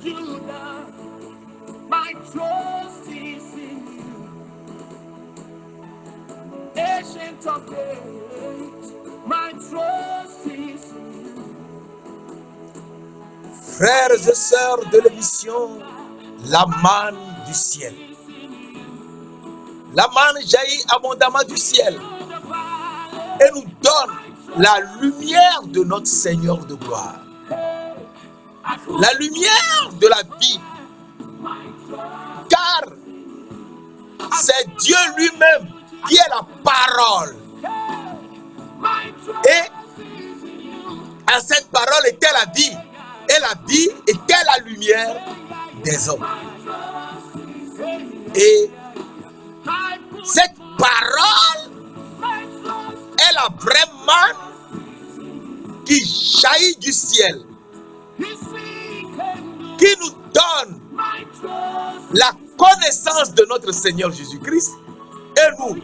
Judah, my trust is in you. Ancient of days, my trust is in you. Frères et sœurs de l'émission, la manne du ciel. La manne jaillit abondamment du ciel et nous donne la lumière de notre Seigneur de gloire. La lumière de la vie. Car c'est Dieu lui-même qui est la parole. Et en cette parole était la vie. Et la vie était la lumière des hommes. Et cette parole est la vraie manne qui jaillit du ciel, qui nous donne la connaissance de notre Seigneur Jésus-Christ. Et nous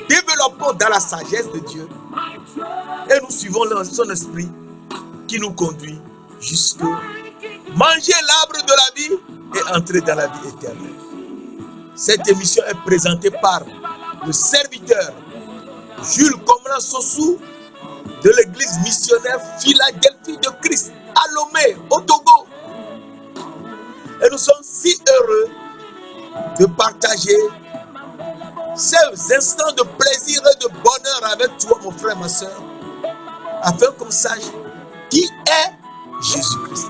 développons dans la sagesse de Dieu. Et nous suivons son esprit qui nous conduit jusqu'à manger l'arbre de la vie et entrer dans la vie éternelle. Cette émission est présentée par le serviteur Jules Komlan Sossou de l'église missionnaire Philadelphie de Christ à Lomé, au Togo. Et nous sommes si heureux de partager ces instants de plaisir et de bonheur avec toi, mon frère, ma soeur, afin qu'on sache qui est Jésus-Christ.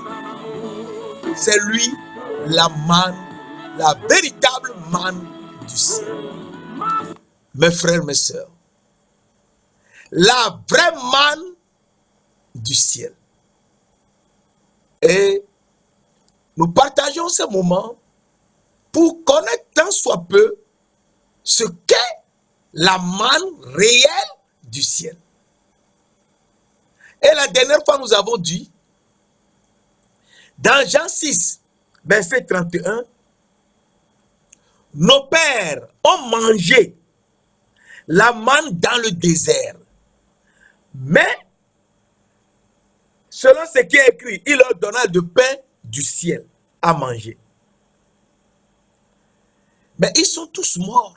C'est lui la manne, la véritable manne du ciel. Mes frères, mes sœurs, la vraie manne du ciel. Et nous partageons ce moment pour connaître tant soit peu ce qu'est la manne réelle du ciel. Et la dernière fois, nous avons dit, dans Jean 6, verset 31, nos pères ont mangé la manne dans le désert. Mais, selon ce qui est écrit, il leur donna de pain du ciel à manger. Mais ils sont tous morts.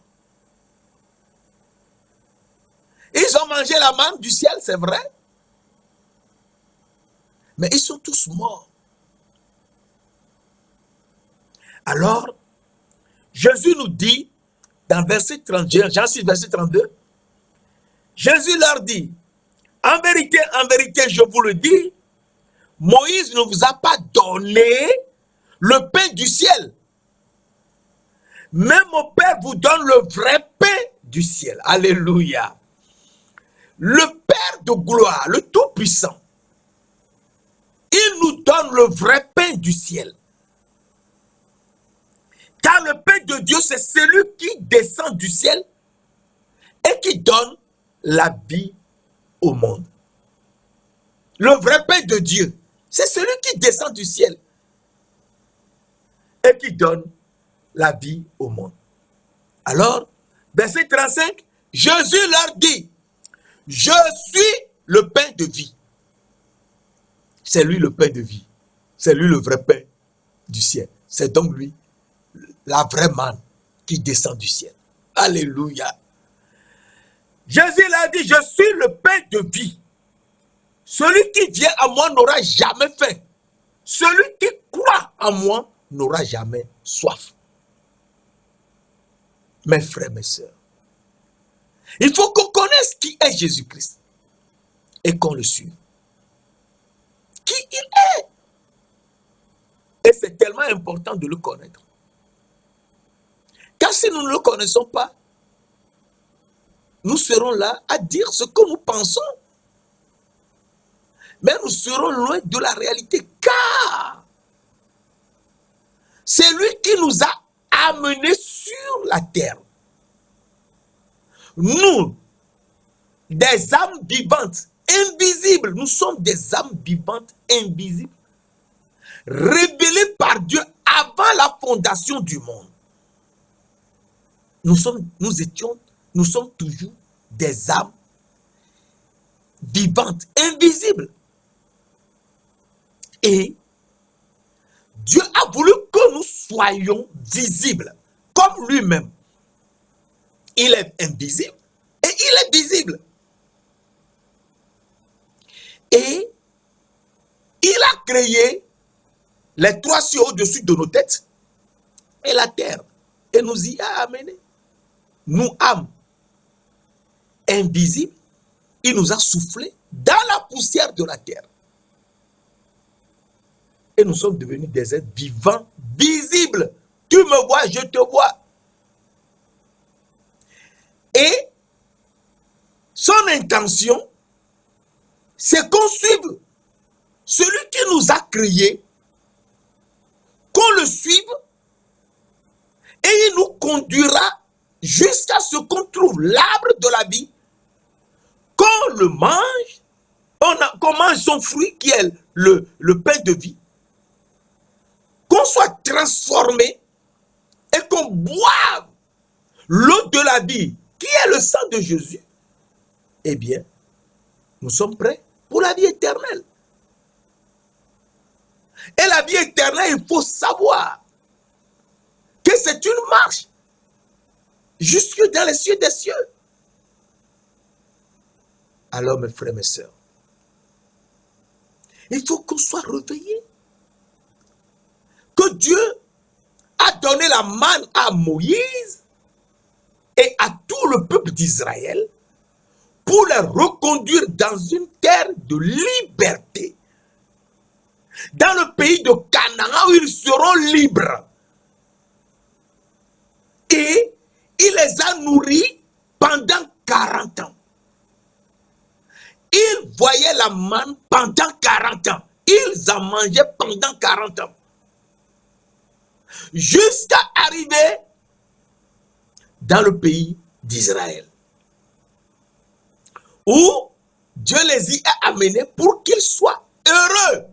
Ils ont mangé la manne du ciel, c'est vrai. Mais ils sont tous morts. Alors, Jésus nous dit, dans verset 32, Jean 6, verset 32, Jésus leur dit, en vérité, je vous le dis, Moïse ne vous a pas donné le pain du ciel. Mais mon Père vous donne le vrai pain du ciel. Alléluia. Le Père de gloire, le Tout-Puissant, il nous donne le vrai pain du ciel. Car le pain de Dieu, c'est celui qui descend du ciel et qui donne la vie au monde. Le vrai pain de Dieu, c'est celui qui descend du ciel et qui donne la vie au monde. Alors, verset 35, Jésus leur dit, je suis le pain de vie. C'est lui le pain de vie. C'est lui le vrai pain du ciel. C'est donc lui la vraie manne qui descend du ciel. Alléluia. Jésus l'a dit, je suis le pain de vie. Celui qui vient à moi n'aura jamais faim. Celui qui croit en moi n'aura jamais soif. Mes frères, mes sœurs, il faut qu'on connaisse qui est Jésus-Christ et qu'on le suive. Qui il est. Et c'est tellement important de le connaître. Car si nous ne le connaissons pas, nous serons là à dire ce que nous pensons. Mais nous serons loin de la réalité. Car c'est lui qui nous a amenés sur la terre. Nous, des âmes vivantes, invisibles, nous sommes des âmes vivantes, invisibles, révélées par Dieu avant la fondation du monde. Nous sommes toujours des âmes vivantes, invisibles. Et Dieu a voulu que nous soyons visibles, comme lui-même. Il est invisible et il est visible. Et il a créé les trois cieux au-dessus de nos têtes et la terre. Et nous y a amené. Nous, âmes invisibles, il nous a soufflé dans la poussière de la terre. Et nous sommes devenus des êtres vivants, visibles. Tu me vois, je te vois. Et son intention, c'est qu'on suive celui qui nous a créés, qu'on le suive, et il nous conduira jusqu'à ce qu'on trouve l'arbre de la vie, qu'on le mange, qu'on mange son fruit qui est le pain de vie, qu'on soit transformé et qu'on boive l'eau de la vie qui est le sang de Jésus, eh bien, nous sommes prêts pour la vie éternelle. Et la vie éternelle, il faut savoir que c'est une marche jusque dans les cieux des cieux. Alors, mes frères, mes sœurs, il faut qu'on soit réveillés. Que Dieu a donné la manne à Moïse et à tout le peuple d'Israël pour les reconduire dans une terre de liberté. Dans le pays de Canaan où ils seront libres. Et il les a nourris pendant 40 ans. Ils voyaient la manne pendant 40 ans. Ils en mangeaient pendant 40 ans. Jusqu'à arriver dans le pays d'Israël. Où Dieu les y a amenés pour qu'ils soient heureux.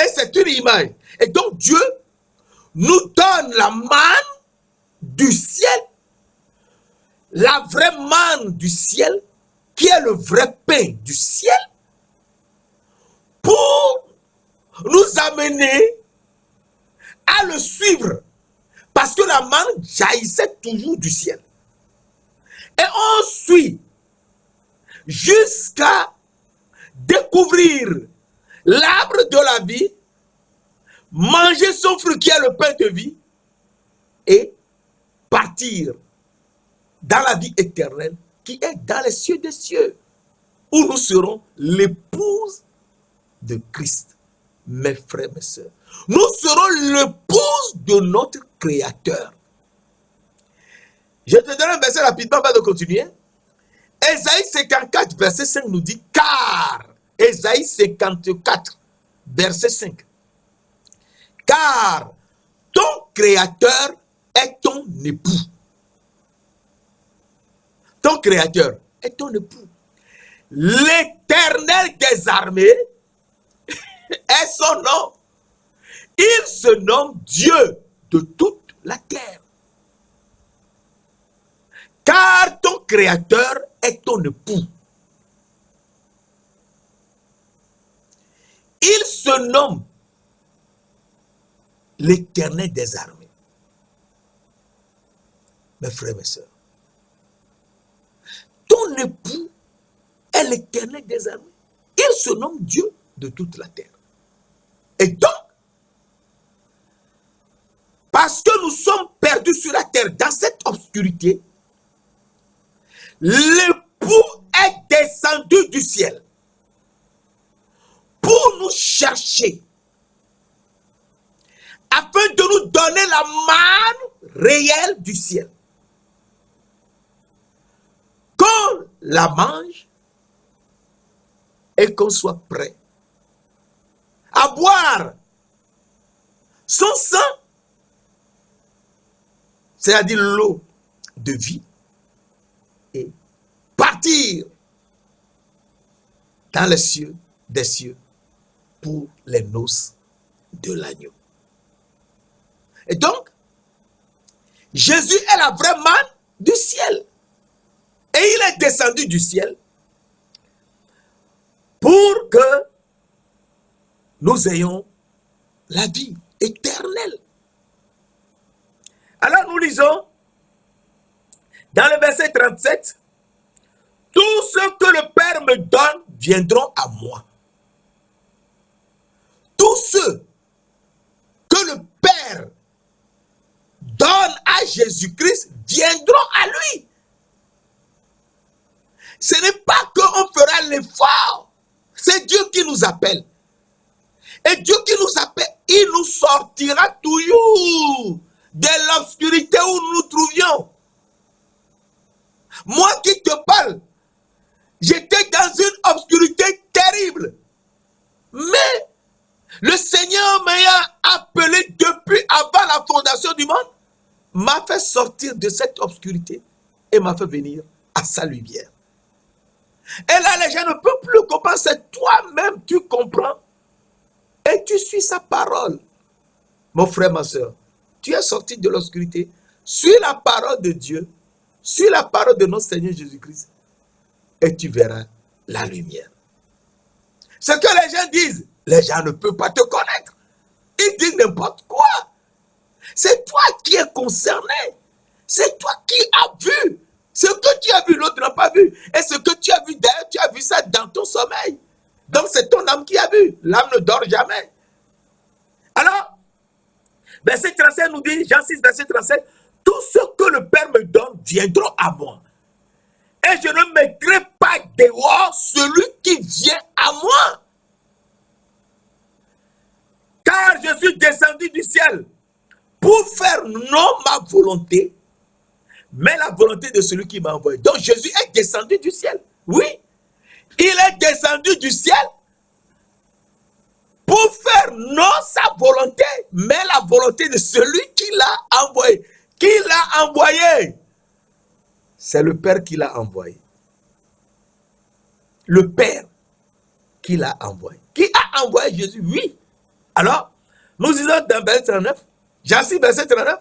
Et c'est une image. Et donc Dieu nous donne la manne du ciel, la vraie manne du ciel, qui est le vrai pain du ciel, pour nous amener à le suivre. Parce que la manne jaillissait toujours du ciel. Et on suit jusqu'à découvrir l'arbre de la vie, manger son fruit qui est le pain de vie, et partir dans la vie éternelle qui est dans les cieux des cieux, où nous serons l'épouse de Christ. Mes frères, mes sœurs, nous serons l'épouse de notre Créateur. Je te donne un verset rapidement avant de continuer. Ésaïe 54, verset 5 nous dit, car, Ésaïe 54, verset 5, car ton Créateur est ton époux. Ton Créateur est ton époux. L'Éternel des armées est son nom. Il se nomme Dieu de toute la terre. Car ton Créateur est ton époux. Il se nomme l'Éternel des armées. Mes frères, mes sœurs, ton époux est l'Éternel des armées. Il se nomme Dieu de toute la terre. Et donc, parce que nous sommes perdus sur la terre dans cette obscurité, l'époux est descendu du ciel pour nous chercher, afin de nous donner la manne réelle du ciel. Qu'on la mange et qu'on soit prêt à boire son sang, c'est-à-dire l'eau de vie, et partir dans les cieux des cieux pour les noces de l'agneau. Et donc, Jésus est la vraie manne du ciel. Et il est descendu du ciel pour que nous ayons la vie éternelle. Alors nous lisons dans le verset 37, tout ce que le Père me donne viendront à moi. Tous ceux que le Père donne à Jésus-Christ viendront à lui. Ce n'est pas qu'on fera l'effort. C'est Dieu qui nous appelle. Et Dieu qui nous appelle, il nous sortira toujours de l'obscurité où nous nous trouvions. Moi qui te parle, j'étais dans une obscurité terrible. Mais le Seigneur m'ayant appelé depuis avant la fondation du monde, m'a fait sortir de cette obscurité et m'a fait venir à sa lumière. Et là, les gens ne peuvent plus comprendre. C'est toi-même, tu comprends. Et tu suis sa parole. Mon frère, ma soeur, tu es sorti de l'obscurité. Suis la parole de Dieu. Suis la parole de notre Seigneur Jésus-Christ. Et tu verras la lumière. Ce que les gens disent, les gens ne peuvent pas te connaître. Ils disent n'importe quoi. C'est toi qui es concerné. C'est toi qui as vu. Ce que tu as vu, l'autre n'a pas vu. Et ce que tu as vu d'ailleurs, tu as vu ça dans ton sommeil. Donc c'est ton âme qui a vu. L'âme ne dort jamais. Alors, verset 37 nous dit, Jean 6, verset 37, tout ce que le Père me donne viendront à moi. Et je ne mettrai pas dehors celui qui vient à moi. Car je suis descendu du ciel pour faire non ma volonté, mais la volonté de celui qui m'a envoyé. Donc Jésus est descendu du ciel. Oui, il est descendu du ciel pour faire non sa volonté, mais la volonté de celui qui l'a envoyé. Qui l'a envoyé? C'est le Père qui l'a envoyé. Le Père qui l'a envoyé. Qui a envoyé Jésus? Oui. Alors, nous disons dans verset 39, Jean 6, verset 39,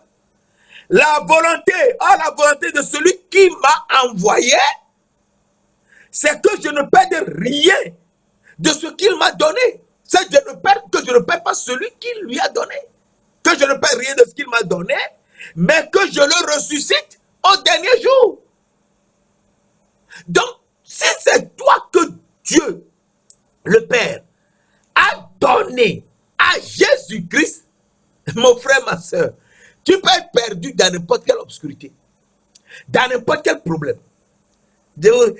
la volonté de celui qui m'a envoyé, c'est que je ne perde rien de ce qu'il m'a donné. C'est que je ne perds pas celui qui lui a donné. Que je ne perds rien de ce qu'il m'a donné, mais que je le ressuscite au dernier jour. Donc, si c'est toi que Dieu, le Père, a donné à Jésus-Christ, mon frère, ma soeur, tu peux être perdu dans n'importe quelle obscurité, dans n'importe quel problème, dans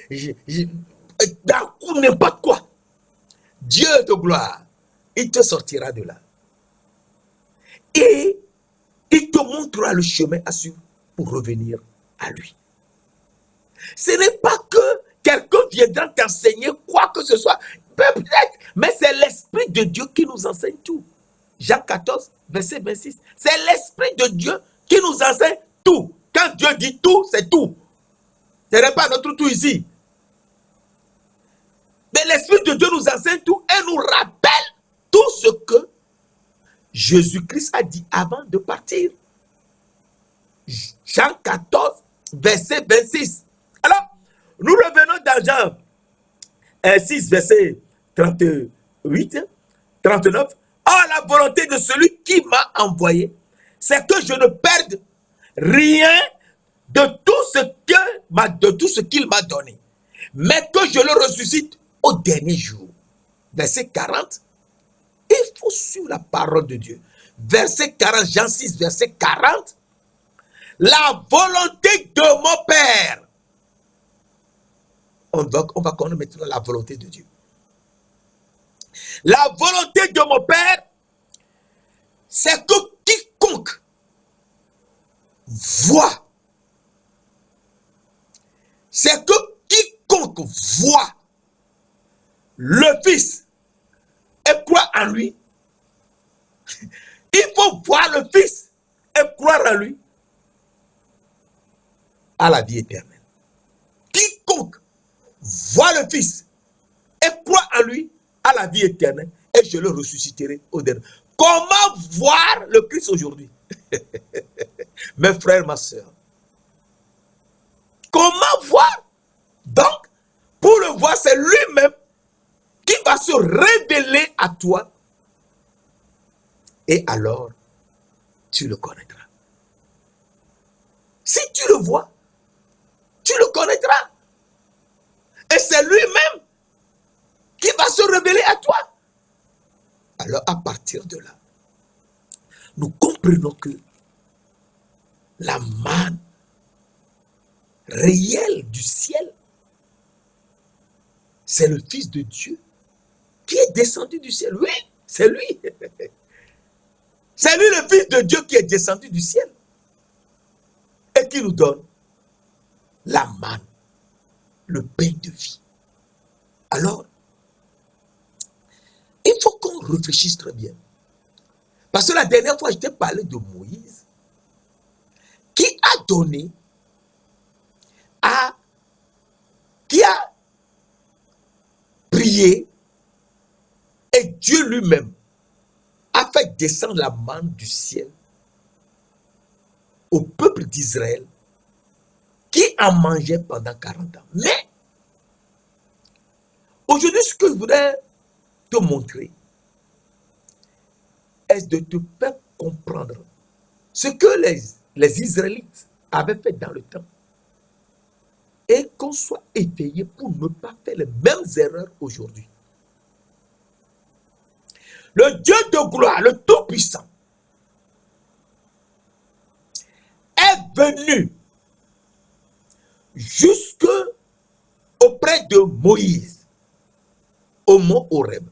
n'importe quoi. Dieu de gloire, il te sortira de là. Et il te montrera le chemin à suivre pour revenir à lui. Ce n'est pas que quelqu'un viendra t'enseigner quoi que ce soit. Peut-être, mais c'est l'Esprit de Dieu qui nous enseigne tout. Jean 14, verset 26. C'est l'Esprit de Dieu qui nous enseigne tout. Quand Dieu dit tout, c'est tout. Ce n'est pas notre tout ici. Mais l'Esprit de Dieu nous enseigne tout et nous rappelle tout ce que Jésus-Christ a dit avant de partir. Jean 14, verset 26. Alors, nous revenons dans Jean 6, verset 38, 39. Or, la volonté de celui qui m'a envoyé, c'est que je ne perde rien de tout ce qu'il m'a donné, mais que je le ressuscite au dernier jour. Verset 40. Il faut suivre la parole de Dieu. Verset 40, Jean 6, verset 40. La volonté de mon Père. On va connaître maintenant la volonté de Dieu. La volonté de mon Père, c'est que quiconque voit, le Fils et croit en lui. Il faut voir le Fils et croire en lui à la vie éternelle. Quiconque voit le Fils et croit en lui à la vie éternelle, et je le ressusciterai au dernier. Comment voir le Christ aujourd'hui? Mes frères, ma soeur. Comment voir? Donc, pour le voir, c'est lui-même qui va se révéler à toi Et alors, tu le connaîtras. Si tu le vois, tu le connaîtras. Et c'est lui-même qui va se révéler à toi. Alors, à partir de là, nous comprenons que la manne réelle du ciel, c'est le Fils de Dieu qui est descendu du ciel. Oui, c'est lui. C'est lui le Fils de Dieu qui est descendu du ciel et qui nous donne la manne, le pain de vie. Alors, il faut qu'on réfléchisse très bien. Parce que la dernière fois, je t'ai parlé de Moïse qui a donné qui a prié et Dieu lui-même a fait descendre la manne du ciel au peuple d'Israël qui en mangeait pendant 40 ans. Mais aujourd'hui, ce que je voudrais te montrer est de te faire comprendre ce que les Israélites avaient fait dans le temps et qu'on soit éveillé pour ne pas faire les mêmes erreurs aujourd'hui. Le Dieu de gloire, le Tout-Puissant, est venu jusque auprès de Moïse au mont Horeb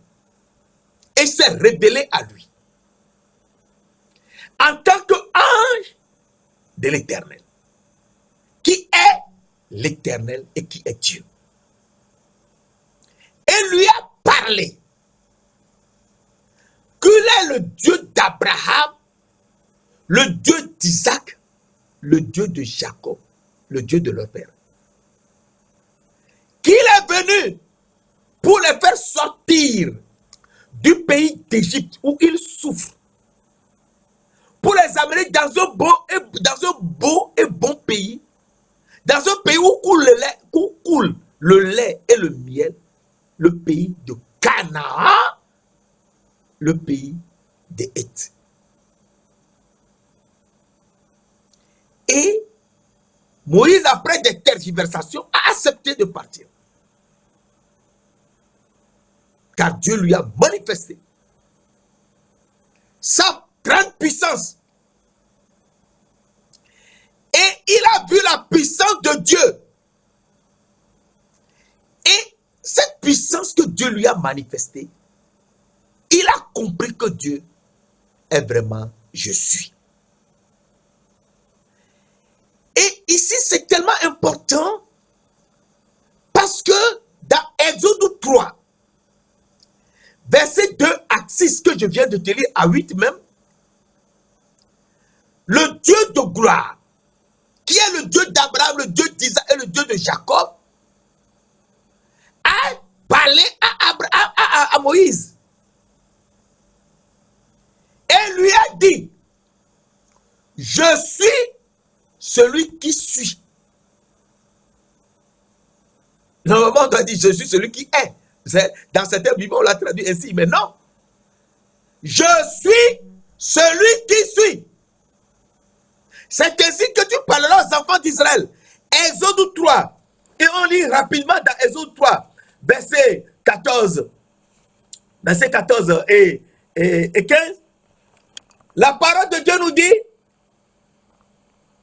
et s'est révélé à lui en tant qu'ange de l'Éternel, qui est l'Éternel et qui est Dieu. Et lui a parlé qu'il est le Dieu d'Abraham, le Dieu d'Isaac, le Dieu de Jacob, le Dieu de leur père. Qu'il est venu pour les faire sortir du pays d'Égypte où ils souffrent, pour les amener dans un beau et bon pays, dans un pays où coule le lait et le miel, le pays de Canaan, le pays des Héths. Et Moïse, après des tergiversations, a accepté de partir. Car Dieu lui a manifesté sa grande puissance. Et il a vu la puissance de Dieu. Et cette puissance que Dieu lui a manifestée, il a compris que Dieu est vraiment je suis. Et ici, c'est tellement important parce que dans Exode 3, verset 2 à 6 que je viens de te lire, à 8 même, le Dieu de gloire, qui est le Dieu d'Abraham, le Dieu d'Isaac et le Dieu de Jacob, a parlé à Moïse. Et lui a dit, je suis celui qui suis. Normalement, on doit dire, je suis celui qui est. Dans certaines Bibles, on l'a traduit ainsi, mais non. Je suis celui qui suis. C'est ainsi que tu parleras aux enfants d'Israël. Exode 3. Et on lit rapidement dans Exode 3, verset 14. Verset 14 et 15. La parole de Dieu nous dit,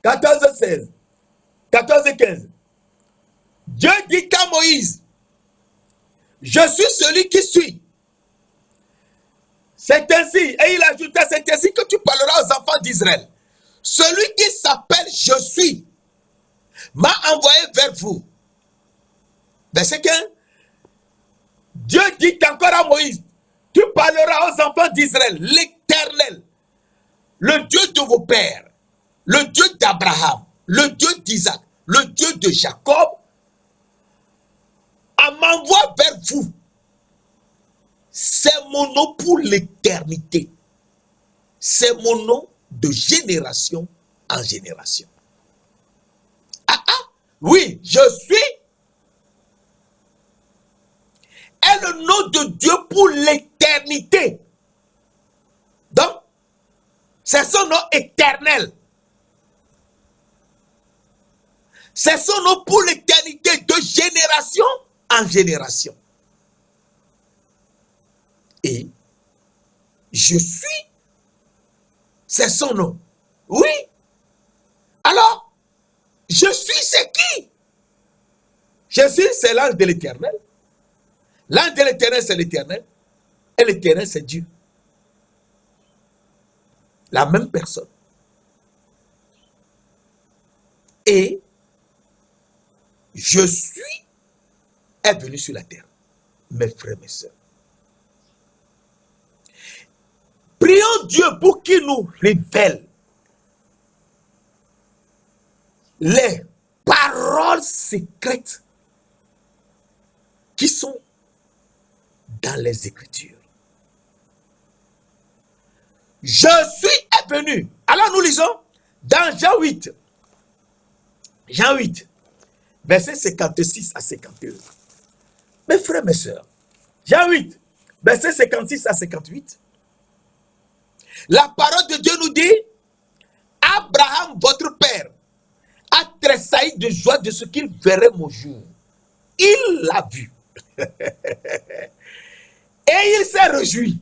14 16. 14 et 15. Dieu dit à Moïse, je suis celui qui suis. C'est ainsi, et il ajouta, c'est ainsi que tu parleras aux enfants d'Israël. Celui qui s'appelle je suis m'a envoyé vers vous. Verset 15. Dieu dit encore à Moïse, tu parleras aux enfants d'Israël, l'Éternel, le Dieu de vos pères, le Dieu d'Abraham, le Dieu d'Isaac, le Dieu de Jacob, m'envoie vers vous. C'est mon nom pour l'éternité. C'est mon nom de génération en génération. Oui, je suis est le nom de Dieu pour l'éternité. Donc, C'est son nom éternel. C'est son nom pour l'éternité, de génération en génération. Et je suis, c'est son nom. Oui. Alors, je suis, c'est qui? Je suis, c'est l'ange de l'éternel. L'ange de l'éternel, c'est l'éternel. Et l'éternel, c'est Dieu. La même personne. Et je suis est venu sur la terre. Mes frères, mes sœurs. Prions Dieu pour qu'il nous révèle les paroles secrètes qui sont dans les Écritures. Je suis est venu. Alors nous lisons dans Jean 8. Jean 8, verset 56 à 51. Mes frères, mes sœurs, Jean 8, verset 56 à 58. La parole de Dieu nous dit, Abraham, votre père, a tressailli de joie de ce qu'il verrait mon jour. Il l'a vu. Et il s'est réjoui.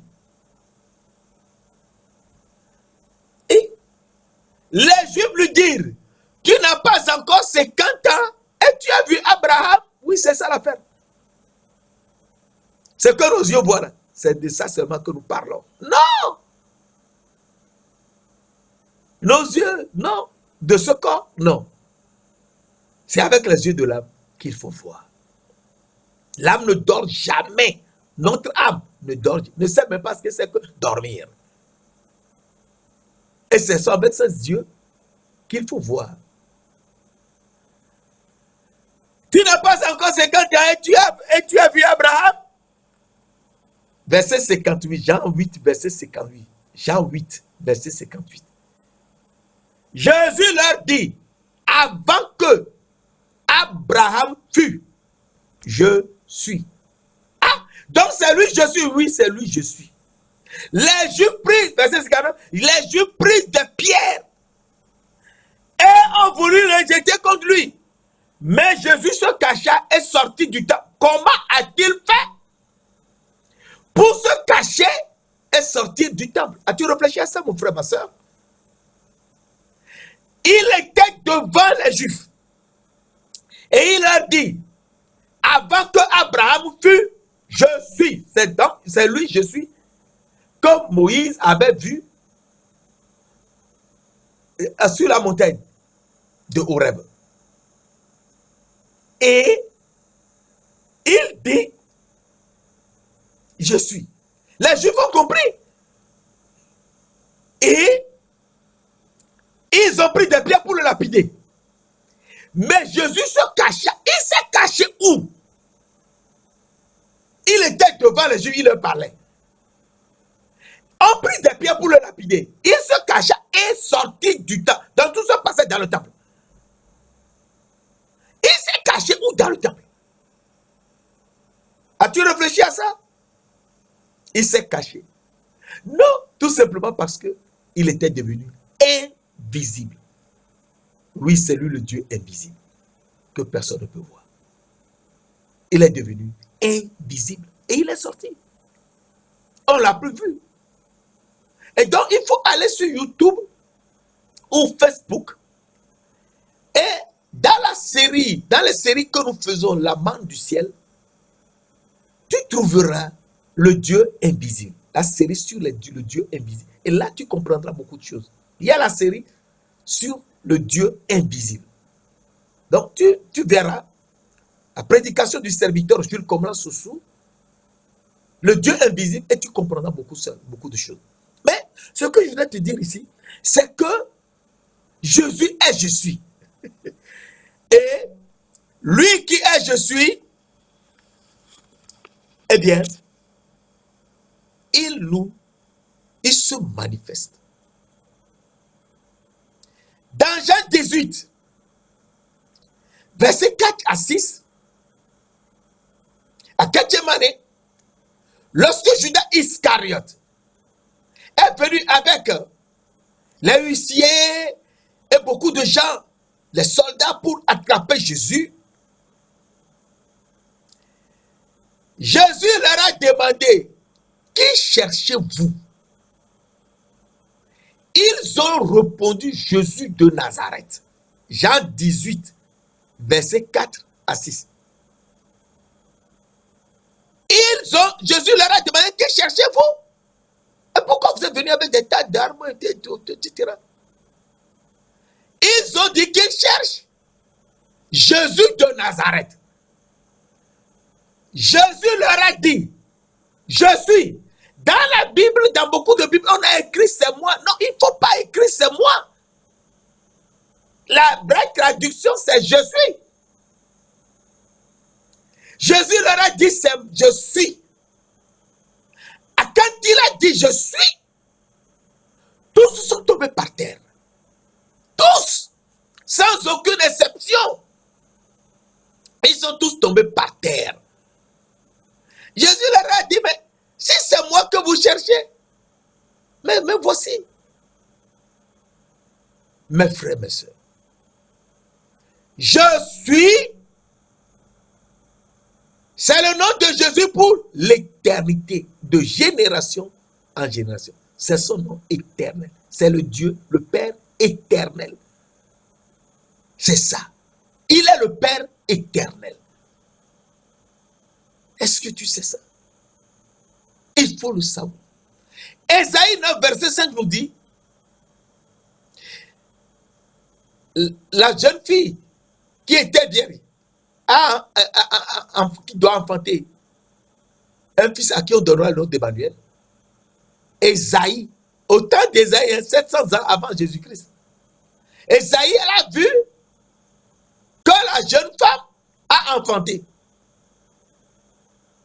Et les Juifs lui dirent, tu n'as pas encore 50 ans et tu as vu Abraham? Oui, c'est ça l'affaire. Ce que nos yeux voient là, c'est de ça seulement que nous parlons. Non! Nos yeux, non. De ce corps, non. C'est avec les yeux de l'âme qu'il faut voir. L'âme ne dort jamais. Notre âme ne dort, ne sait même pas ce que c'est que dormir. Et c'est avec ses yeux qu'il faut voir. Tu n'as pas encore 50 ans et tu as vu Abraham? Verset 58, Jean 8, verset 58. Jean 8, verset 58. Jésus leur dit, avant que Abraham fût, je suis. Ah, donc c'est lui je suis, oui, c'est lui je suis. Les Juifs prirent, verset 59, les Juifs prirent des pierres et ont voulu les jeter contre lui. Mais Jésus se cacha et sortit du temple. Comment a-t-il fait pour se cacher et sortir du temple? As-tu réfléchi à ça, mon frère, ma soeur? Il était devant les Juifs. Et il leur dit, avant que Abraham fût, je suis. C'est lui, je suis, comme Moïse avait vu sur la montagne de Horeb. Et il dit, je suis. Les Juifs ont compris. Et ils ont pris des pierres pour le lapider. Mais Jésus se cacha. Il s'est caché où? Il était devant les Juifs, il leur parlait. On prit des pierres pour le lapider. Il se cacha et sortit du temple. Donc tout ça passait dans le temple. Il s'est caché où dans le temple? As-tu réfléchi à ça? Il s'est caché. Non, tout simplement parce qu'il était devenu invisible. Oui, c'est lui le Dieu invisible que personne ne peut voir. Il est devenu invisible et il est sorti. On ne l'a plus vu. Et donc, il faut aller sur YouTube ou Facebook et dans les séries que nous faisons, La manne du ciel, tu trouveras le Dieu invisible. La série sur le Dieu invisible. Et là, tu comprendras beaucoup de choses. Il y a la série sur le Dieu invisible. Donc, tu verras la prédication du serviteur Jules Comlan Soussou, le Dieu invisible, et tu comprendras beaucoup de choses. Mais ce que je voulais te dire ici, c'est que Jésus est je suis. Et lui qui est je suis, eh bien, il se manifeste. Dans Jean 18, versets 4 à 6, à 4e année, lorsque Judas Iscariote est venu avec les huissiers et beaucoup de gens, les soldats pour attraper Jésus. Jésus leur a demandé, qui cherchez-vous? Ils ont répondu, Jésus de Nazareth. Jean 18, versets 4 à 6. Jésus leur a demandé, qui cherchez-vous? Et pourquoi vous êtes venus avec des tas d'armes, etc. Ils ont dit qu'ils cherchent Jésus de Nazareth. Jésus leur a dit, je suis. Dans la Bible, dans beaucoup de Bibles, on a écrit c'est moi. Non, il ne faut pas écrire c'est moi. La vraie traduction, c'est je suis. Jésus leur a dit je suis. Et quand il a dit je suis, tous sont tombés par terre. Tous, sans aucune exception. Ils sont tous tombés par terre. Jésus leur a dit, mais si c'est moi que vous cherchez, mais voici. Mes frères, mes soeurs, je suis, c'est le nom de Jésus pour l'éternité, de génération en génération. C'est son nom éternel. C'est le Dieu, le Père éternel. C'est ça. Il est le Père éternel. Est-ce que tu sais ça? Il faut le savoir. Ésaïe 9, verset 5 nous dit, la jeune fille qui était vierge, qui doit enfanter un fils à qui on donnera le nom d'Emmanuel. Ésaïe, au temps d'Ésaïe, 700 ans avant Jésus-Christ. Ésaïe, elle a vu que la jeune femme a enfanté.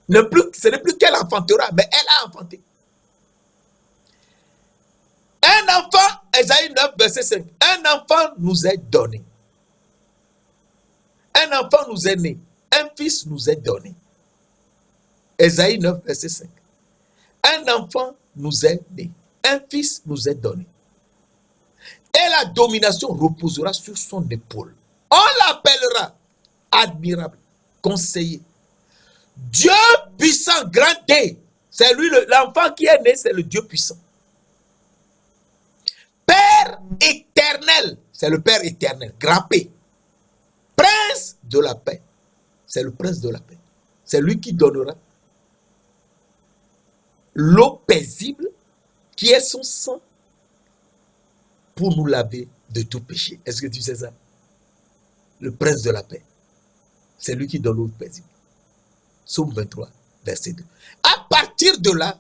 Ce n'est plus qu'elle enfantera, mais elle a enfanté. Un enfant, Ésaïe 9, verset 5, un enfant nous est donné. Un enfant nous est né. Un fils nous est donné. Ésaïe 9, verset 5. Un enfant nous est né. Un fils nous est donné. Et la domination reposera sur son épaule. On l'appellera admirable, conseiller, Dieu puissant, grand D. C'est lui, l'enfant qui est né, c'est le Dieu puissant. Père éternel, c'est le Père éternel, grand P. Prince de la paix, c'est le prince de la paix. C'est lui qui donnera l'eau paisible qui est son sang pour nous laver de tout péché. Est-ce que tu sais ça? Le prince de la paix, c'est lui qui donne l'eau paisible. Psaume 23, verset 2. À partir de là,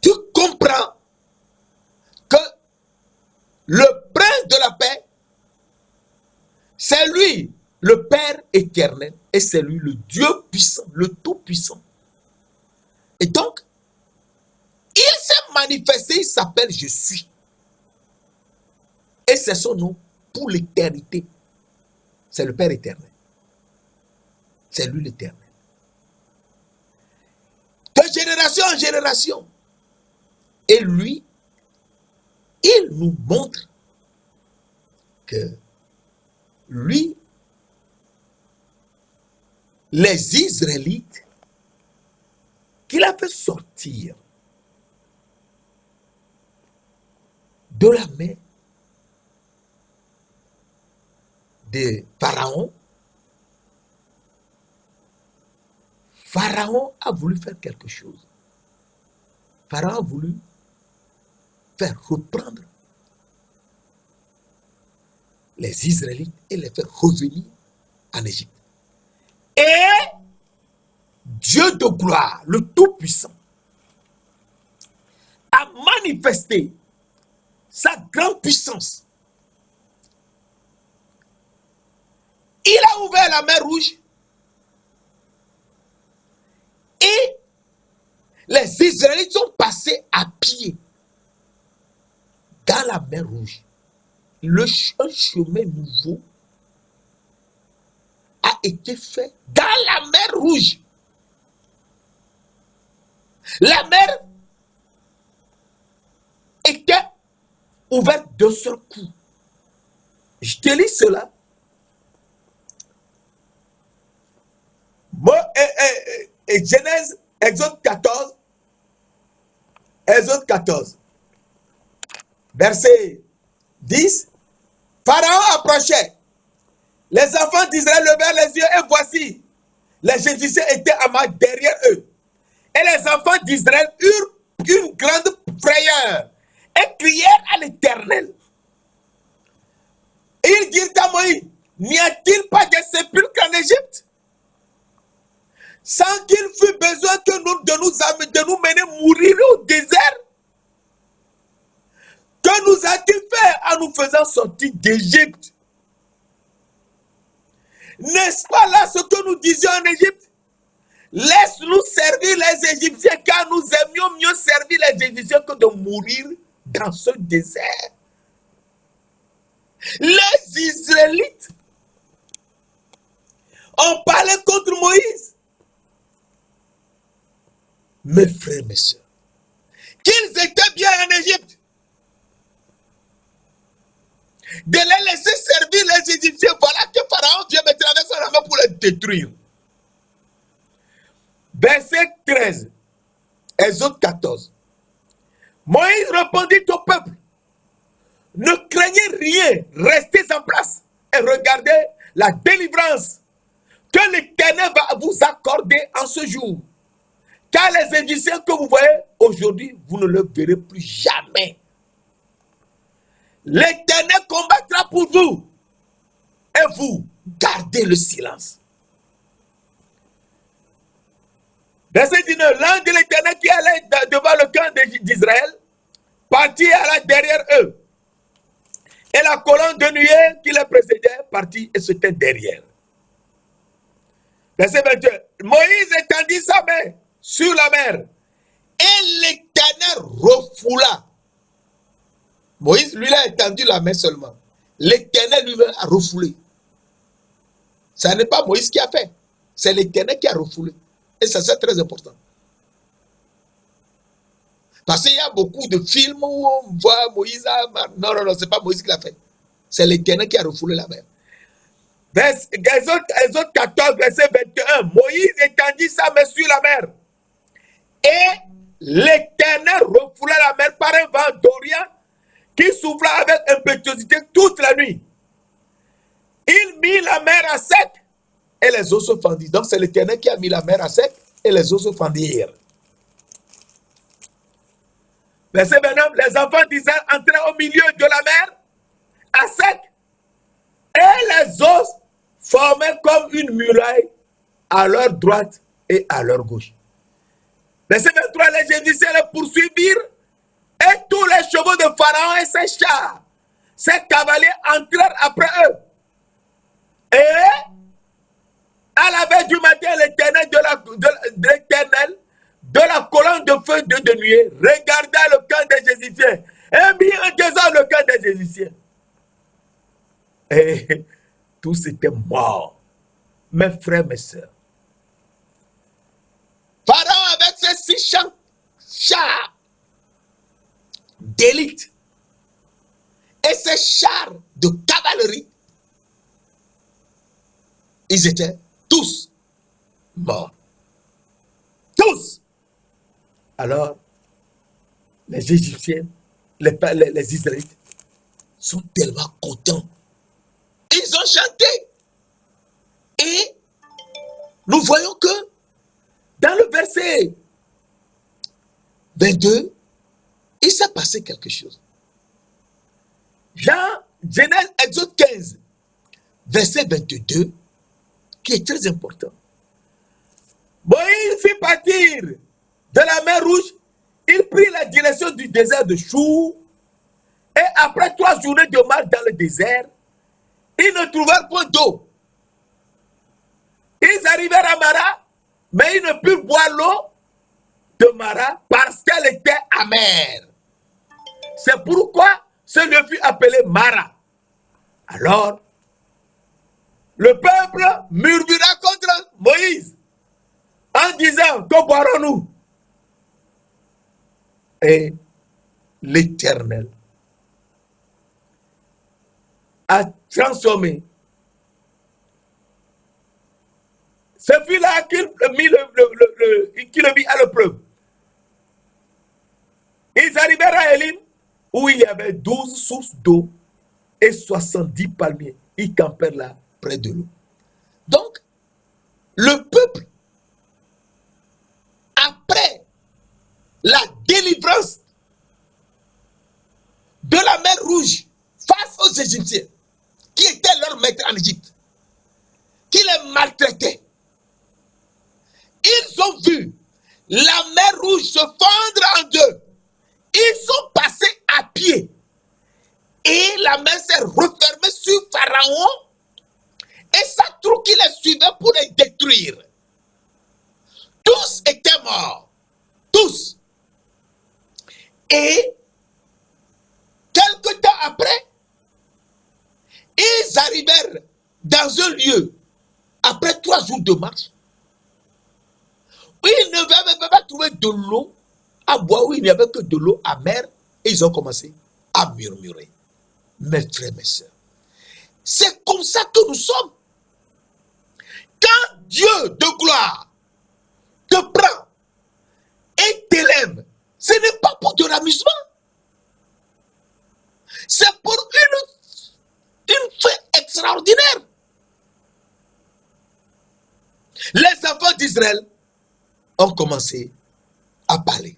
tu comprends que le prince de la paix, c'est lui, le Père éternel, et c'est lui, le Dieu puissant, le Tout-Puissant. Et donc, il s'est manifesté, il s'appelle Je suis. Et c'est son nom pour l'éternité. C'est le Père éternel. C'est lui l'éternel. De génération en génération. Et lui, il nous montre que lui, les Israélites, qu'il a fait sortir de la main de Pharaon. Pharaon a voulu faire quelque chose. Pharaon a voulu faire reprendre les Israélites et les faire revenir en Égypte. Et Dieu de gloire, le Tout-Puissant, a manifesté sa grande puissance. Il a ouvert la mer Rouge et les Israélites sont passés à pied dans la mer Rouge. Un chemin nouveau a été fait dans la mer Rouge. La mer était d'un seul coup. Je te lis cela. Et Genèse, Exode 14, verset 10. Pharaon approchait. Les enfants d'Israël levèrent les yeux et voici, les Égyptiens étaient à marche derrière eux. Et les enfants d'Israël eurent une grande frayeur et crièrent à l'Éternel. Et ils dirent à Moïse, n'y a-t-il pas de sépulcres en Égypte? Sans qu'il fût besoin de nous mener mourir au désert? Que nous a-t-il fait en nous faisant sortir d'Égypte? N'est-ce pas là ce que nous disions en Égypte? Laisse-nous servir les Égyptiens, car nous aimions mieux servir les Égyptiens que de mourir dans ce désert. Les Israélites ont parlé contre Moïse. Mes frères, mes soeurs, qu'ils étaient bien en Égypte, de les laisser servir les Égyptiens. Voilà que Pharaon vient maintenant avec son armée pour les détruire. Verset 13, Exode 14. Moïse répondit au peuple, ne craignez rien, restez en place et regardez la délivrance que l'Éternel va vous accorder en ce jour. Car les Égyptiens que vous voyez aujourd'hui, vous ne les verrez plus jamais. L'Éternel combattra pour vous et vous gardez le silence. Verset 19, l'ange de l'Éternel qui allait devant le camp d'Israël partit à la derrière eux. Et la colonne de nuée qui les précédait partit et se tint derrière. Verset 22, Moïse étendit sa main sur la mer et l'Éternel refoula. Moïse, lui, a étendu la main seulement. L'Éternel lui a refoulé. Ce n'est pas Moïse qui a fait. C'est l'Éternel qui a refoulé. Et ça, c'est très important. Parce qu'il y a beaucoup de films où on voit Moïse. Non, c'est pas Moïse qui l'a fait. C'est l'Éternel qui a refoulé la mer. Exode 14, verset 21. Moïse étendit sa main sur la mer. Et l'Éternel refoula la mer par un vent d'Orient qui souffla avec impétuosité toute la nuit. Il mit la mer à sec et les eaux se fendirent. Donc c'est l'Éternel qui a mis la mer à sec et les eaux se fendirent. Verset 29, les enfants d'Israël entrèrent au milieu de la mer à sec et les eaux formaient comme une muraille à leur droite et à leur gauche. Verset 23, les Égyptiens les poursuivirent et tous les chevaux de Pharaon et ses chars, ses cavaliers entrèrent après eux. Et à la veille du matin, l'Éternel de la colonne de feu de nuée regarda le camp des Égyptiens et mit en désordre le camp des Égyptiens. Et tous étaient morts, mes frères, mes soeurs. Pharaon avec ses 600 chars d'élite et ses chars de cavalerie, ils étaient tous morts. Tous. Alors, les Égyptiens, les Israélites sont tellement contents. Ils ont chanté. Et nous voyons que dans le verset 22, il s'est passé quelque chose. Genèse, Exode 15, verset 22, qui est très important. Moïse fit partir de la mer Rouge, il prit la direction du désert de Chour, et après 3 journées de marche dans le désert, ils ne trouvèrent point d'eau. Ils arrivèrent à Mara, mais ils ne purent boire l'eau de Mara parce qu'elle était amère. C'est pourquoi ce lieu fut appelé Mara. Alors, le peuple murmura contre Moïse en disant, que boirons-nous? Et l'Éternel a transformé. Ce fut là qu'il le mit à l'épreuve. Ils arrivèrent à Élim, où il y avait 12 sources d'eau et 70 palmiers. Ils campèrent là, près de l'eau. Donc, le peuple, après la délivrance de la mer Rouge face aux Égyptiens, qui étaient leurs maîtres en Égypte, qui les maltraitaient, ils ont vu la mer Rouge se fendre en deux. Ils sont passés à pied. Et la mer s'est refermée sur Pharaon et sa troupe qui les suivait pour les détruire. Tous étaient morts. Tous. Et quelque temps après, ils arrivèrent dans un lieu, après 3 jours de marche, où ils ne pas trouvé de l'eau à boire, où il n'y avait que de l'eau amère, et ils ont commencé à murmurer. Mes frères, mes soeurs, c'est comme ça que nous sommes. Quand Dieu de gloire te prend et t'élève, ce n'est pas pour de l'amusement. C'est pour une fin extraordinaire. Les enfants d'Israël ont commencé à parler,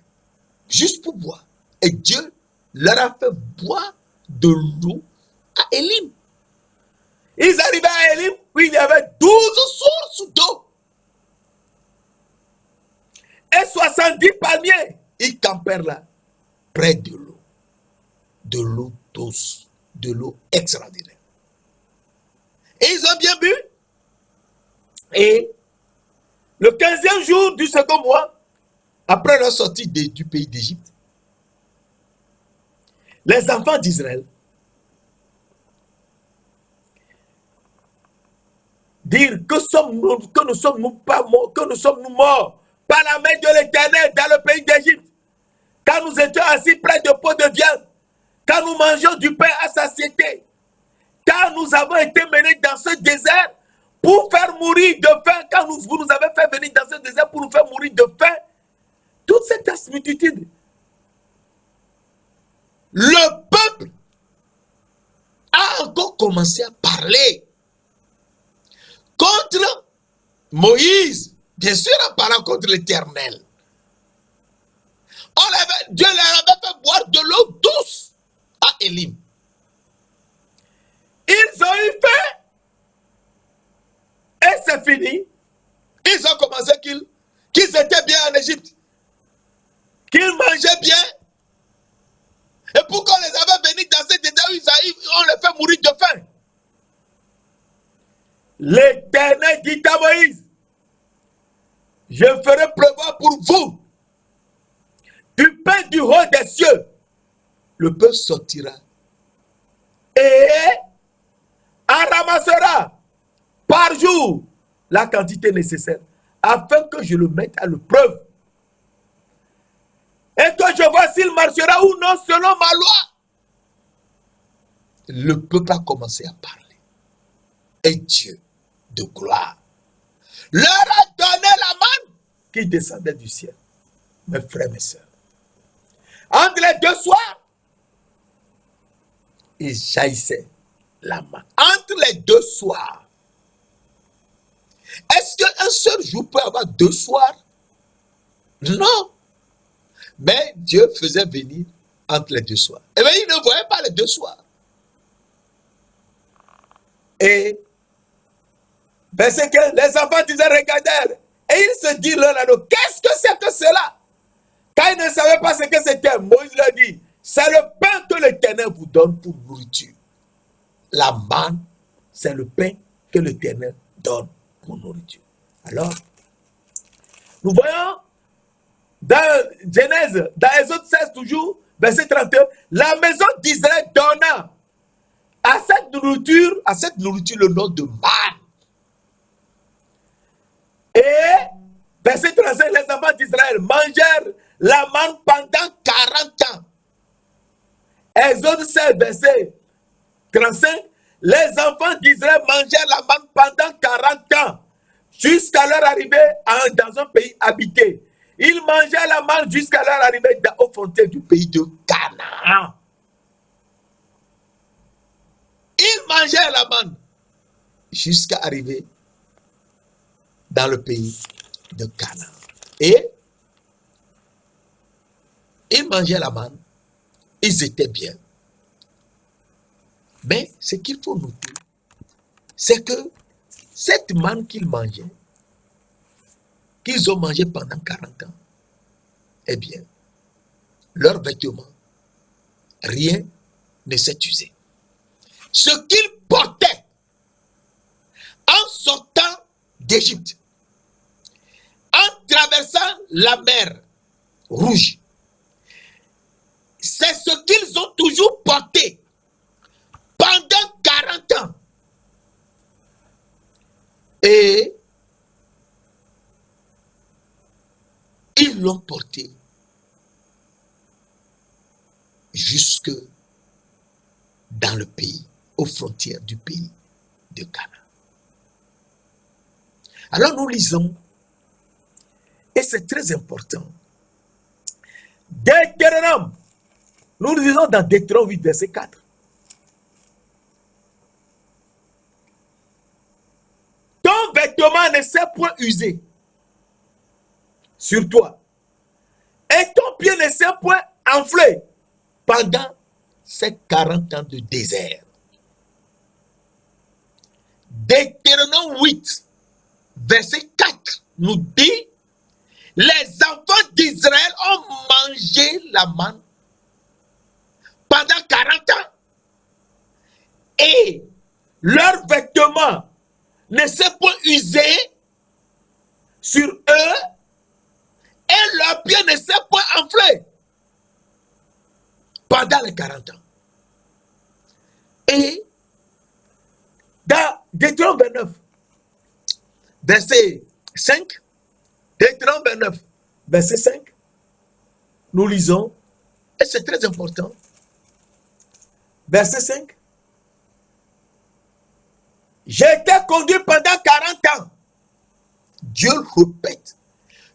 juste pour boire. Et Dieu leur a fait boire de l'eau à Élim. Ils arrivaient à Élim, où il y avait 12 sources d'eau et 70 palmiers. Ils campèrent là, près de l'eau. De l'eau douce, de l'eau extraordinaire. Et ils ont bien bu. Et le 15e jour du second mois, après leur sortie du pays d'Égypte, les enfants d'Israël dirent que nous sommes morts par la main de l'Éternel dans le pays d'Égypte, quand nous étions assis près de pots de viande, quand nous mangeons du pain à satiété, quand nous avons été menés dans ce désert pour faire mourir de faim, quand vous nous avez fait venir dans ce désert pour nous faire mourir de faim. Toute cette multitude, le peuple a encore commencé à parler contre Moïse, bien sûr en parlant contre l'Éternel. Dieu leur avait fait boire de l'eau douce à Élim. Ils ont eu faim et c'est fini. Ils ont commencé qu'ils étaient bien en Égypte, qu'ils mangeaient bien. Et pourquoi on les avait venus dans ce désert où on les fait mourir de faim? L'Éternel dit à Moïse, je ferai pleuvoir pour vous du pain du haut des cieux. Le peuple sortira et en ramassera par jour la quantité nécessaire, afin que je le mette à l'épreuve et que je vois s'il marchera ou non selon ma loi. Le peuple a commencé à parler. Et Dieu de gloire leur a donné la manne qui descendait du ciel. Mes frères, mes soeurs, entre les deux soirs, il jaillissait la manne. Entre les deux soirs. Est-ce qu'un seul jour peut avoir 2 soirs? Non. Mais Dieu faisait venir entre les 2 soirs. Et bien, il ne voyait pas les 2 soirs. Et verset 15, les enfants disaient, regardèrent. Et ils se dirent l'un à l'autre, qu'est-ce que c'est que cela? Quand ils ne savaient pas ce que c'était, Moïse leur dit, c'est le pain que l'Éternel vous donne pour nourriture. La manne, c'est le pain que l'Éternel donne pour nourriture. Alors, nous voyons dans Genèse, dans Exode 16 toujours, verset 31, la maison d'Israël donna à cette nourriture le nom de manne. Et verset 35, les enfants d'Israël mangèrent la manne pendant 40 ans. Exode 16, verset 35, Les enfants d'Israël mangeaient la manne pendant 40 ans, jusqu'à leur arrivée dans un pays habité. Ils mangeaient la manne jusqu'à leur arrivée aux frontières du pays de Canaan. Ils mangeaient la manne jusqu'à arriver dans le pays de Canaan. Et ils mangeaient la manne, ils étaient bien. Mais ce qu'il faut noter, c'est que cette manne qu'ils mangeaient, qu'ils ont mangé pendant 40 ans, eh bien, leurs vêtements, rien ne s'est usé. Ce qu'ils portaient en sortant d'Égypte, en traversant la mer Rouge, c'est ce qu'ils ont toujours porté pendant 40 ans. Et ils l'ont porté jusque dans le pays, aux frontières du pays de Canaan. Alors nous lisons, et c'est très important, Deutéronome. Nous lisons dans Deutéronome 8, verset 4. Ton vêtement ne s'est point usé sur toi, et ton pied ne s'est point enflé pendant ces 40 ans de désert. Deutéronome 8, verset 4 nous dit, les enfants d'Israël ont mangé la manne pendant 40 ans et leurs vêtements ne s'est point usé sur eux et leurs pieds ne s'est point enflé pendant les 40 ans. Et dans Deutéronome 29, verset 5, Deutéronome 29, verset 5, nous lisons, et c'est très important, verset 5, j'ai été conduit pendant 40 ans. Dieu répète,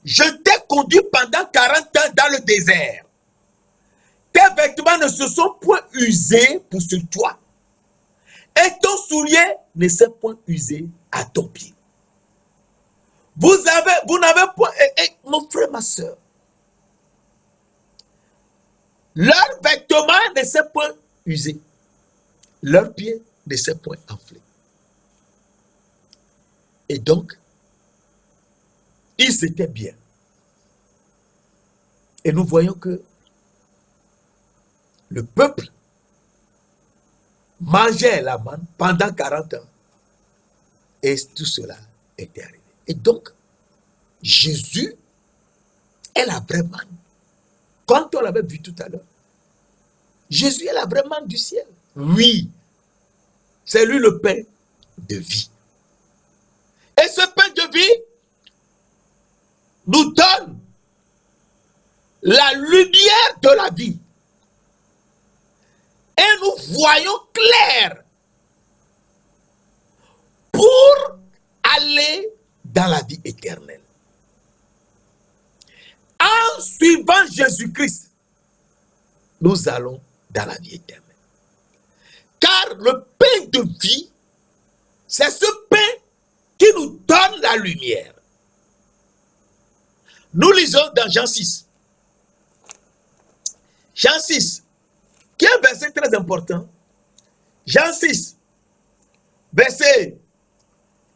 je t'ai conduit pendant 40 ans dans le désert. Tes vêtements ne se sont point usés pour sur toi. Et ton soulier ne s'est point usé à ton pied. Vous n'avez point, mon frère, ma soeur, leurs vêtements ne s'est point usé. Leurs pieds ne s'est point enflé. Et donc, ils étaient bien. Et nous voyons que le peuple mangeait la manne pendant 40 ans. Et tout cela était arrivé. Et donc, Jésus est la vraie manne. Quand on l'avait vu tout à l'heure, Jésus est la vraie manne du ciel. Oui, c'est lui le pain de vie. Et ce pain de vie nous donne la lumière de la vie. Et nous voyons clair pour aller dans la vie éternelle. En suivant Jésus-Christ, nous allons dans la vie éternelle. Car le pain de vie, c'est ce pain qui nous donne la lumière. Nous lisons dans Jean 6. Jean 6, qui est un verset très important. Jean 6, verset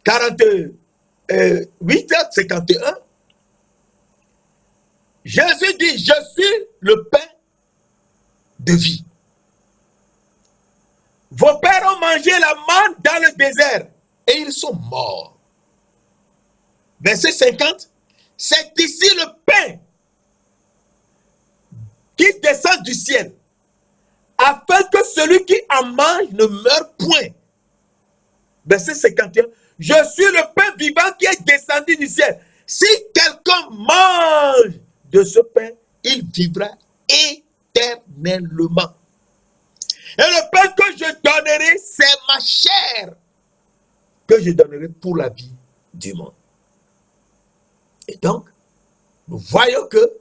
48 à 51. Jésus dit, je suis le pain de vie. Vos pères ont mangé la manne dans le désert et ils sont morts. Verset 50. C'est ici le pain qui descend du ciel, afin que celui qui en mange ne meure point. Verset 51. Je suis le pain vivant qui est descendu du ciel. Si quelqu'un mange de ce pain, il vivra éternellement. Et le pain que je donnerai, c'est ma chair que je donnerai pour la vie du monde. Et donc, nous voyons que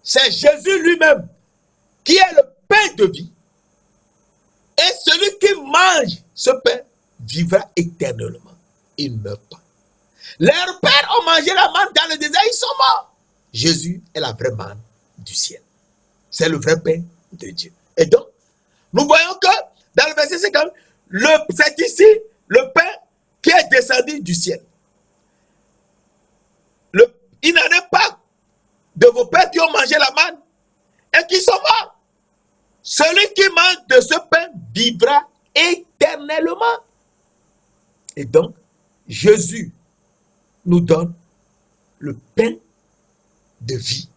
c'est Jésus lui-même qui est le pain de vie. Et celui qui mange ce pain vivra éternellement. Il ne meurt pas. Leurs pères ont mangé la manne dans le désert, ils sont morts. Jésus est la vraie manne du ciel. C'est le vrai pain de Dieu. Et donc, nous voyons que dans le verset 50, c'est ici le pain qui est descendu du ciel. Il n'en est pas de vos pères qui ont mangé la manne et qui sont morts. Celui qui mange de ce pain vivra éternellement. Et donc, Jésus nous donne le pain de vie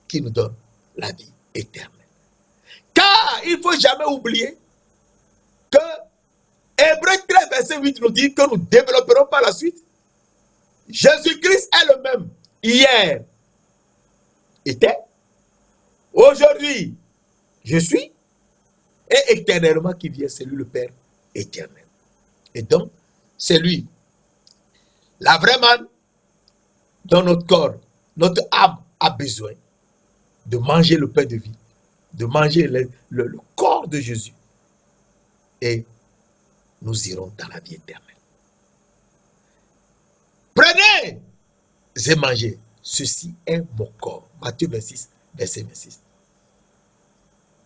qui nous donne la vie éternelle. Car il ne faut jamais oublier que Hébreux 13, verset 8 nous dit que nous développerons par la suite. Jésus-Christ est le même hier, était, aujourd'hui, je suis, et éternellement qui vient, c'est lui le Père éternel. Et donc, c'est lui, la vraie manne dont notre corps, notre âme a besoin de manger le pain de vie, de manger le corps de Jésus. Et nous irons dans la vie éternelle. Prenez et mangez. Ceci est mon corps. Matthieu 26, verset 26.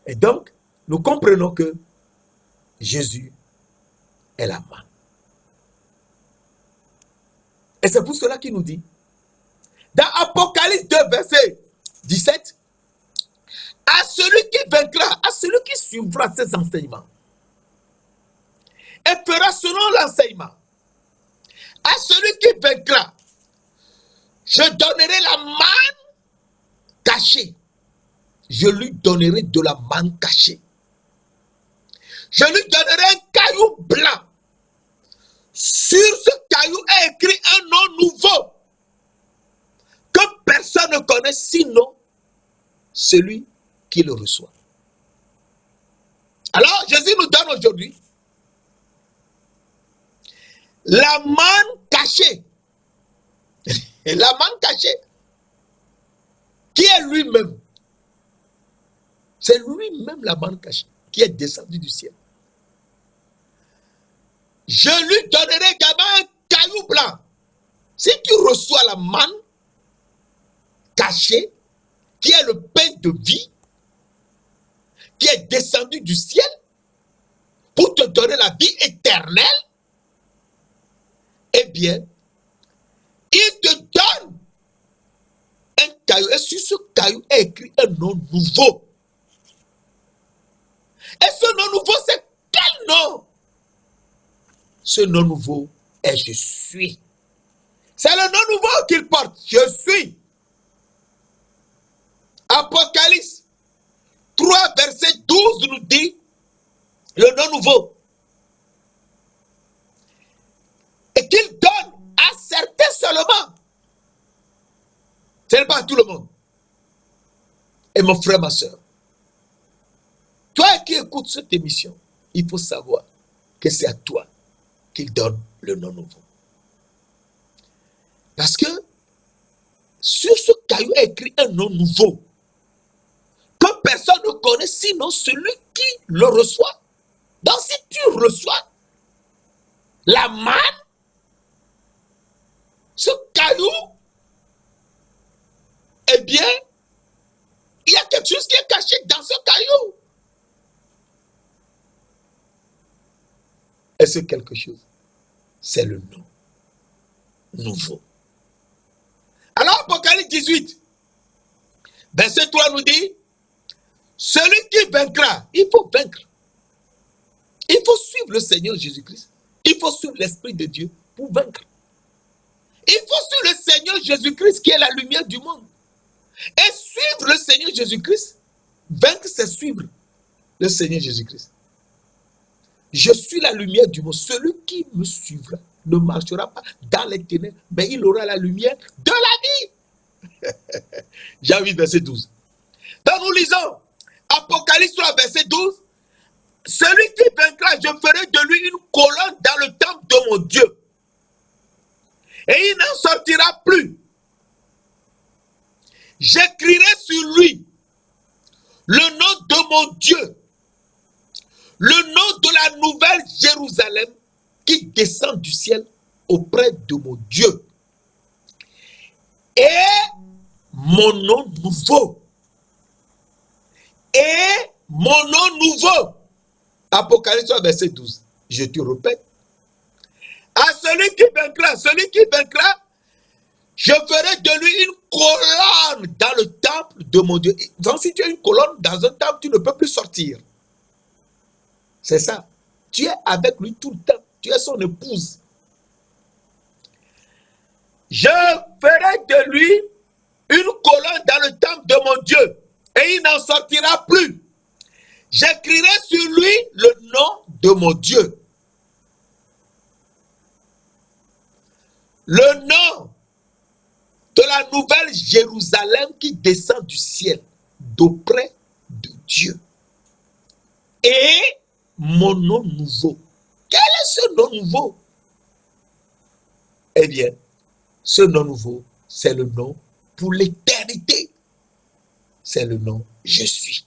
Et donc, nous comprenons que Jésus est la manne. Et c'est pour cela qu'il nous dit, dans Apocalypse 2, verset 17, à celui qui vaincra, à celui qui suivra ses enseignements, et fera selon l'enseignement, à celui qui vaincra, je donnerai la manne cachée. Je lui donnerai de la manne cachée. Je lui donnerai un caillou blanc. Sur ce caillou est écrit un nom nouveau que personne ne connaît sinon celui qui le reçoit. Alors, Jésus nous donne aujourd'hui la manne cachée. Et la manne cachée, qui est lui-même. C'est lui-même la manne cachée qui est descendue du ciel. Je lui donnerai également un caillou blanc. Si tu reçois la manne cachée, qui est le pain de vie, qui est descendu du ciel, pour te donner la vie éternelle, eh bien, il te donne un caillou. Et sur ce caillou est écrit un nom nouveau. Et ce nom nouveau, c'est quel nom? Ce nom nouveau est je suis. C'est le nom nouveau qu'il porte. Je suis. Apocalypse 3, verset 12 nous dit le nom nouveau. Et qu'il donne à certains seulement. Ce n'est pas à tout le monde. Et mon frère, ma soeur, toi qui écoutes cette émission, il faut savoir que c'est à toi qu'il donne le nom nouveau. Parce que sur ce caillou est écrit un nom nouveau que personne ne connaît sinon celui qui le reçoit. Donc si tu reçois la manne, ce caillou, eh bien, il y a quelque chose qui est caché dans ce caillou. Et ce quelque chose, c'est le nom nouveau. Alors, Apocalypse 18, verset 3 nous dit, celui qui vaincra, il faut vaincre. Il faut suivre le Seigneur Jésus-Christ. Il faut suivre l'Esprit de Dieu pour vaincre. Il faut suivre le Seigneur Jésus-Christ qui est la lumière du monde. Et suivre le Seigneur Jésus-Christ, vaincre, c'est suivre le Seigneur Jésus-Christ. Je suis la lumière du monde. Celui qui me suivra ne marchera pas dans les ténèbres, mais il aura la lumière de la vie. Jean 8, verset 12. Donc nous lisons Apocalypse 3, verset 12. celui qui vaincra, je ferai de lui une colonne dans le temple de mon Dieu. Et il n'en sortira plus. J'écrirai sur lui le nom de mon Dieu, le nom de la nouvelle Jérusalem qui descend du ciel auprès de mon Dieu. Et mon nom nouveau. Et mon nom nouveau. Apocalypse verset 12. Je te répète. À celui qui vaincra, je ferai de lui une colonne dans le temple de mon Dieu. Donc si tu as une colonne dans un temple, tu ne peux plus sortir. C'est ça. Tu es avec lui tout le temps. Tu es son épouse. Je ferai de lui une colonne dans le temple de mon Dieu. Et il n'en sortira plus. J'écrirai sur lui le nom de mon Dieu. Le nom de la nouvelle Jérusalem qui descend du ciel, d'auprès de Dieu. Et mon nom nouveau. Quel est ce nom nouveau? Eh bien, ce nom nouveau, c'est le nom pour l'éternité. C'est le nom je suis.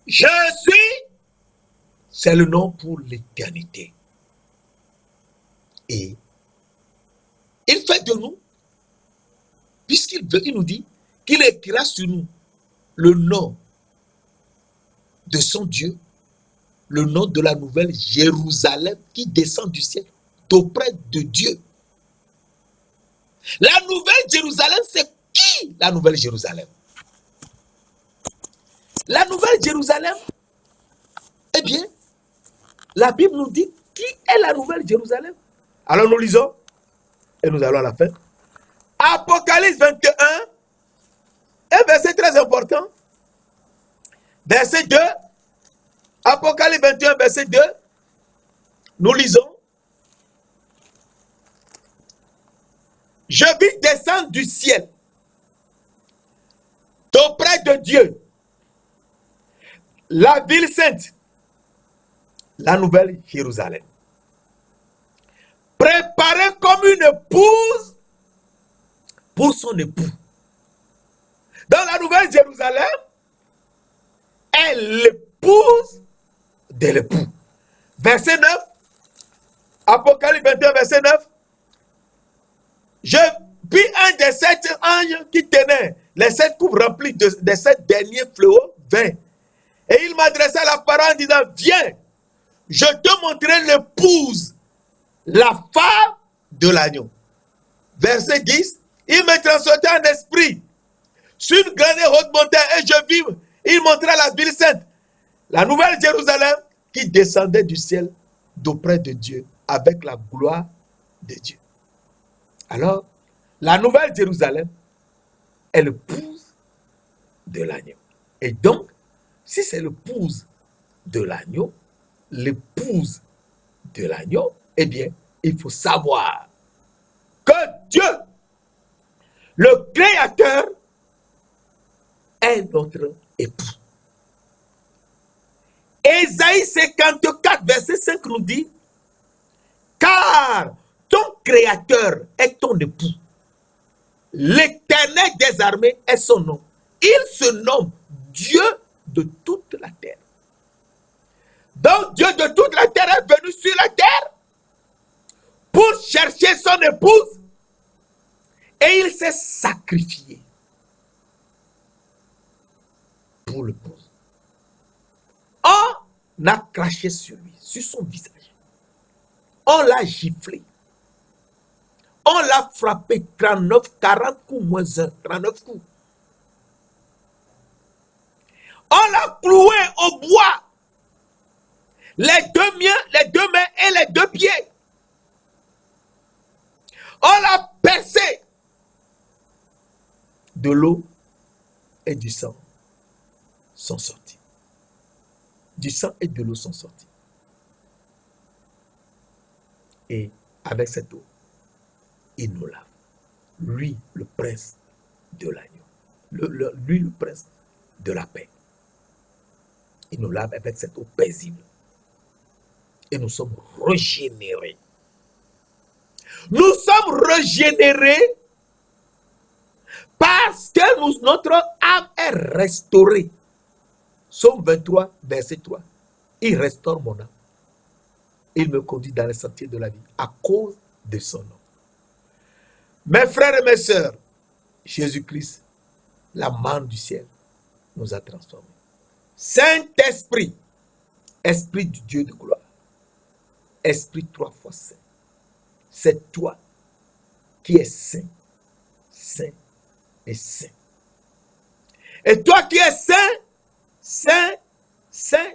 Je suis, c'est le nom pour l'éternité. Et il fait de nous, puisqu'il veut, il nous dit qu'il écrira sur nous le nom de son Dieu, le nom de la nouvelle Jérusalem qui descend du ciel d'auprès de Dieu. La nouvelle Jérusalem, c'est qui la nouvelle Jérusalem? La nouvelle Jérusalem, eh bien, la Bible nous dit qui est la nouvelle Jérusalem. Alors nous lisons et nous allons à la fin. Apocalypse 21, un verset très important. Verset 2. Apocalypse 21, verset 2. Nous lisons. Je vis descendre du ciel, d'auprès de Dieu, la ville sainte, la nouvelle Jérusalem, préparée comme une épouse pour son époux. Dans la nouvelle Jérusalem, est l'épouse de l'époux. Verset 9, Apocalypse 21, verset 9. Je vis un des 7 anges qui tenait les 7 coupes remplies des 7 derniers fléaux vins. Et il m'adressa la parole en disant, viens, je te montrerai l'épouse, la femme de l'agneau. Verset 10, il me transporta en esprit sur une grande et haute montagne et je vis, il montra la ville sainte, la nouvelle Jérusalem qui descendait du ciel d'auprès de Dieu avec la gloire de Dieu. Alors, la nouvelle Jérusalem est l'épouse de l'agneau. Et donc, si c'est l'épouse de l'agneau, eh bien, il faut savoir que Dieu, le Créateur, est notre époux. Ésaïe 54, verset 5 nous dit, car ton Créateur est ton époux. L'Éternel des armées est son nom. Il se nomme Dieu de toute la terre. Donc Dieu de toute la terre est venu sur la terre pour chercher son épouse et il s'est sacrifié pour l'épouse. On a craché sur lui, sur son visage. On l'a giflé. On l'a frappé 39, 40 coups moins 1, 39 coups. On l'a cloué au bois. Les deux mains et les deux pieds. On l'a percé. De l'eau et du sang sont sortis. Du sang et de l'eau sont sortis. Et avec cette eau, il nous lave. Lui, le prince de l'agneau. Lui, le prince de la paix. Il nous lave avec cette eau paisible. Et nous sommes régénérés. Nous sommes régénérés parce que notre âme est restaurée. Psaume 23, verset 3. Il restaure mon âme. Il me conduit dans les sentiers de la vie à cause de son nom. Mes frères et mes sœurs, Jésus-Christ, la manne du ciel, nous a transformés. Saint-Esprit, Esprit du Dieu de gloire, Esprit 3 fois saint, c'est toi qui es saint, saint et saint. Et toi qui es saint, saint, saint,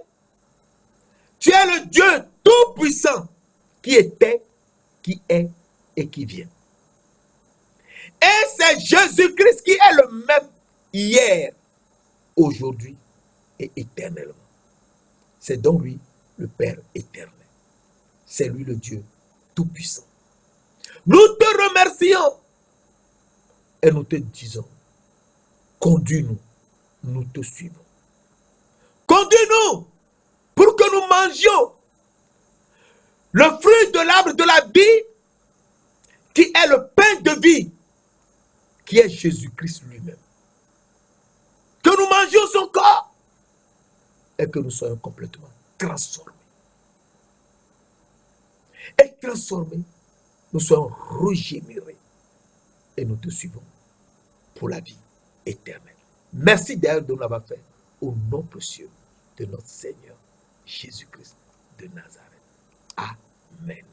tu es le Dieu tout-puissant qui était, qui est et qui vient. Et c'est Jésus-Christ qui est le même hier, aujourd'hui et éternellement. C'est donc lui le Père éternel. C'est lui le Dieu tout-puissant. Nous te remercions et nous te disons, conduis-nous, nous te suivons. Conduis-nous pour que nous mangions le fruit de l'arbre de la vie qui est le pain de vie, qui est Jésus-Christ lui-même. Que nous mangions son corps et que nous soyons complètement transformés. Et transformés, nous soyons régénérés et nous te suivons pour la vie éternelle. Merci d'ailleurs de nous l'avoir fait au nom précieux de notre Seigneur Jésus-Christ de Nazareth. Amen.